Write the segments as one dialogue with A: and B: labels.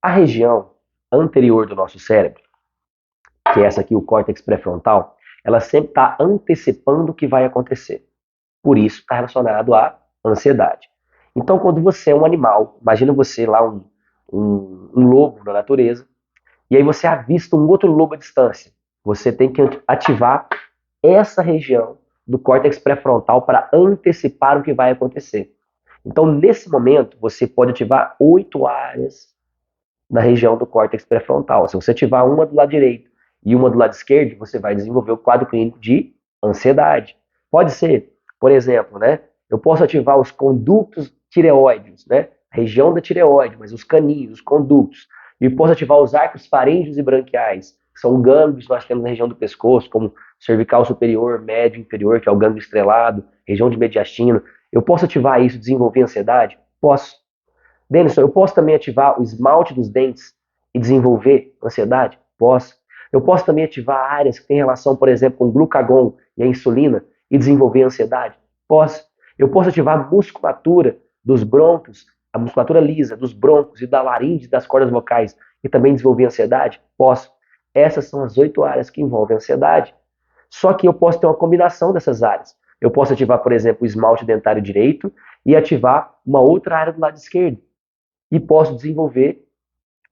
A: A região anterior do nosso cérebro, que é essa aqui, o córtex pré-frontal, ela sempre está antecipando o que vai acontecer. Por isso está relacionado à ansiedade. Então, quando você é um animal, imagina você lá um lobo na natureza, e aí você avista um outro lobo à distância. Você tem que ativar essa região do córtex pré-frontal para antecipar o que vai acontecer. Então, nesse momento, você pode ativar 8 áreas na região do córtex pré-frontal. Se você ativar uma do lado direito e uma do lado esquerdo, você vai desenvolver o quadro clínico de ansiedade. Pode ser, por exemplo, né? Eu posso ativar os condutos tireoides, né? A região da tireoide, mas os caninhos, os condutos. E posso ativar os arcos faríngeos e branquiais, que são gânglios que nós temos na região do pescoço, como cervical superior, médio e inferior, que é o gânglio estrelado, região de mediastino. Eu posso ativar isso, desenvolver ansiedade? Posso. Denison, eu posso também ativar o esmalte dos dentes e desenvolver ansiedade? Posso. Eu posso também ativar áreas que têm relação, por exemplo, com o glucagon e a insulina e desenvolver ansiedade? Posso. Eu posso ativar a musculatura dos brônquios, a musculatura lisa dos brônquios e da laringe das cordas vocais e também desenvolver ansiedade? Posso. Essas são as 8 áreas que envolvem ansiedade. Só que eu posso ter uma combinação dessas áreas. Eu posso ativar, por exemplo, o esmalte dentário direito e ativar uma outra área do lado esquerdo e posso desenvolver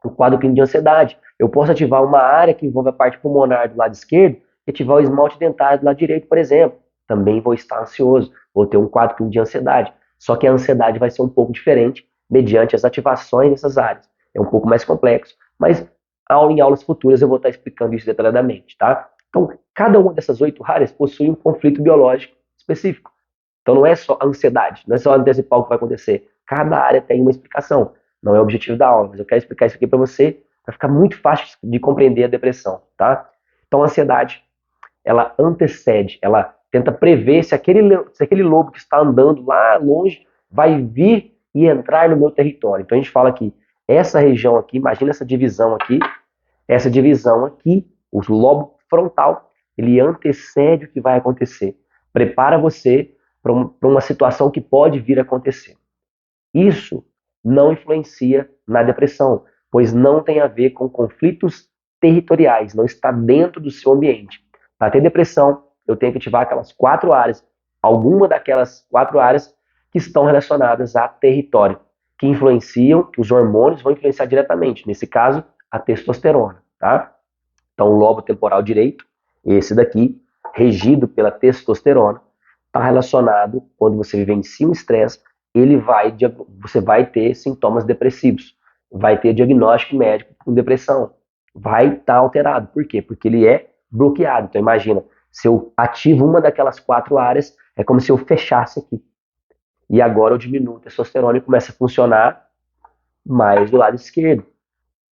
A: o quadro clínico de ansiedade. Eu posso ativar uma área que envolve a parte pulmonar do lado esquerdo e ativar o esmalte dentário do lado direito, por exemplo. Também vou estar ansioso, vou ter um quadro clínico de ansiedade. Só que a ansiedade vai ser um pouco diferente mediante as ativações dessas áreas. É um pouco mais complexo, mas em aulas futuras eu vou estar explicando isso detalhadamente, tá? Então, cada uma dessas 8 áreas possui um conflito biológico específico. Então, não é só a ansiedade, não é só antecipar o que vai acontecer. Cada área tem uma explicação. Não é o objetivo da aula, mas eu quero explicar isso aqui para você, para ficar muito fácil de compreender a depressão, tá? Então, a ansiedade, ela antecede, ela tenta prever se aquele lobo que está andando lá longe vai vir e entrar no meu território. Então, a gente fala que essa região aqui, imagina essa divisão aqui, o lobo frontal, ele antecede o que vai acontecer. Prepara você para uma situação que pode vir a acontecer. Isso não influencia na depressão, pois não tem a ver com conflitos territoriais, não está dentro do seu ambiente. Para ter depressão, eu tenho que ativar aquelas 4 áreas, alguma daquelas 4 áreas que estão relacionadas a território, que influenciam, que os hormônios vão influenciar diretamente, nesse caso, a testosterona, tá? Então, o lobo temporal direito, esse daqui, regido pela testosterona, está relacionado, quando você vivencia um estresse, você vai ter sintomas depressivos, vai ter diagnóstico médico com depressão, vai estar alterado. Por quê? Porque ele é bloqueado. Então, imagina, se eu ativo uma daquelas 4 áreas, é como se eu fechasse aqui. E agora eu diminuo a testosterona e começa a funcionar mais do lado esquerdo.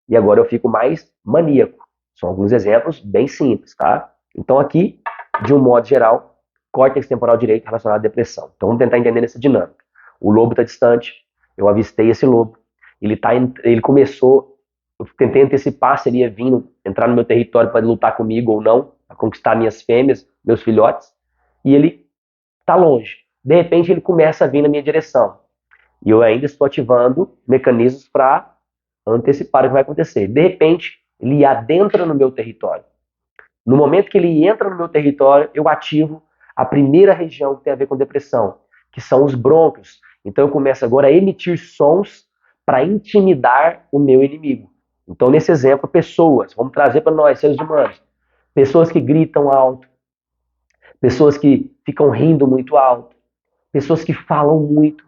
A: E agora eu fico mais maníaco. São alguns exemplos bem simples, tá? Então aqui, de um modo geral, córtex temporal direito relacionado à depressão. Então vamos tentar entender essa dinâmica. O lobo está distante, eu avistei esse lobo, ele começou, eu tentei antecipar se ele ia vir, entrar no meu território para lutar comigo ou não, para conquistar minhas fêmeas, meus filhotes, e ele está longe. De repente ele começa a vir na minha direção. E eu ainda estou ativando mecanismos para antecipar o que vai acontecer. De repente, ele adentra no meu território. No momento que ele entra no meu território, eu ativo a primeira região que tem a ver com depressão, que são os brônquios. Então eu começo agora a emitir sons para intimidar o meu inimigo. Então, nesse exemplo, pessoas, vamos trazer para nós, seres humanos, pessoas que gritam alto, pessoas que ficam rindo muito alto, pessoas que falam muito,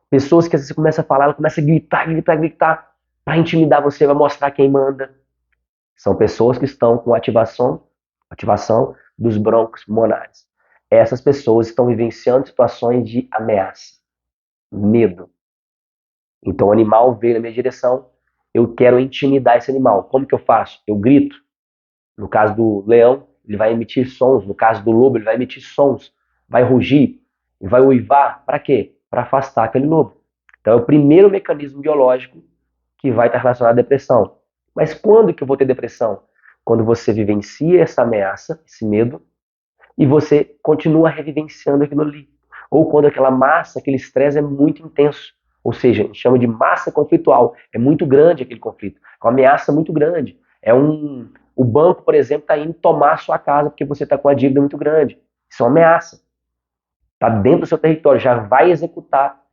A: pessoas que às vezes você começa a falar, ela começa a gritar, gritar, gritar, para intimidar você, vai mostrar quem manda. São pessoas que estão com ativação dos brônquios pulmonares. Essas pessoas estão vivenciando situações de ameaça, medo. Então o animal veio na minha direção, eu quero intimidar esse animal. Como que eu faço? Eu grito. No caso do leão, ele vai emitir sons. No caso do lobo, ele vai emitir sons. Vai rugir, vai uivar. Para quê? Para afastar aquele lobo. Então é o primeiro mecanismo biológico que vai estar relacionado à depressão. Mas quando que eu vou ter depressão? Quando você vivencia essa ameaça, esse medo, e você continua revivenciando aquilo ali. Ou quando aquela massa, aquele estresse é muito intenso. Ou seja, a gente chama de massa conflitual. É muito grande aquele conflito. É uma ameaça muito grande. O banco, por exemplo, está indo tomar a sua casa porque você está com uma dívida muito grande. Isso é uma ameaça. Está dentro do seu território, já vai executar,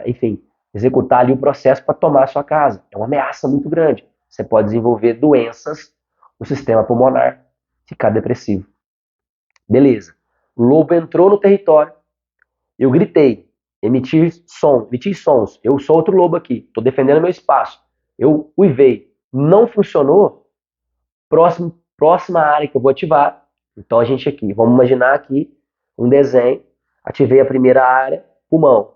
A: enfim, executar ali o processo para tomar a sua casa. É uma ameaça muito grande. Você pode desenvolver doenças no sistema pulmonar, ficar depressivo. Beleza. O lobo entrou no território, eu gritei, emiti sons. Eu sou outro lobo aqui, estou defendendo meu espaço. Eu uivei. Não funcionou? Próxima área que eu vou ativar. Então a gente aqui, vamos imaginar aqui um desenho. Ativei a primeira área, pulmão.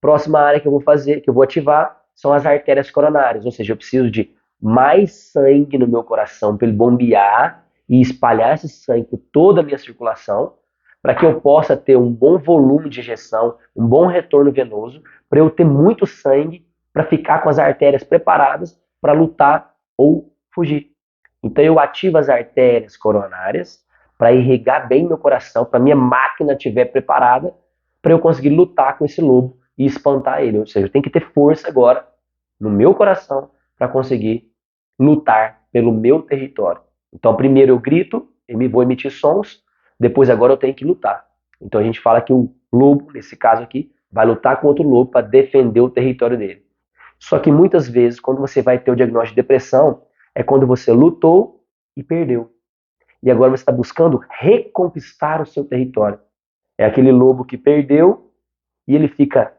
A: Próxima área que eu vou fazer, que eu vou ativar, são as artérias coronárias. Ou seja, eu preciso de mais sangue no meu coração para ele bombear e espalhar esse sangue por toda a minha circulação, para que eu possa ter um bom volume de injeção, um bom retorno venoso, para eu ter muito sangue, para ficar com as artérias preparadas para lutar ou fugir. Então eu ativo as artérias coronárias para irrigar bem meu coração, para minha máquina estiver preparada, para eu conseguir lutar com esse lobo e espantar ele. Ou seja, eu tenho que ter força agora no meu coração para conseguir lutar pelo meu território. Então primeiro eu grito, vou emitir sons, depois agora eu tenho que lutar. Então a gente fala que o lobo, nesse caso aqui, vai lutar com outro lobo para defender o território dele. Só que muitas vezes, quando você vai ter o diagnóstico de depressão, é quando você lutou e perdeu. E agora você está buscando reconquistar o seu território. É aquele lobo que perdeu e ele fica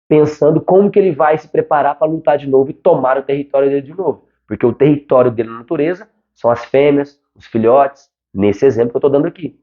A: pensando como que ele vai se preparar para lutar de novo e tomar o território dele de novo. Porque o território dele na natureza são as fêmeas, os filhotes, nesse exemplo que eu estou dando aqui.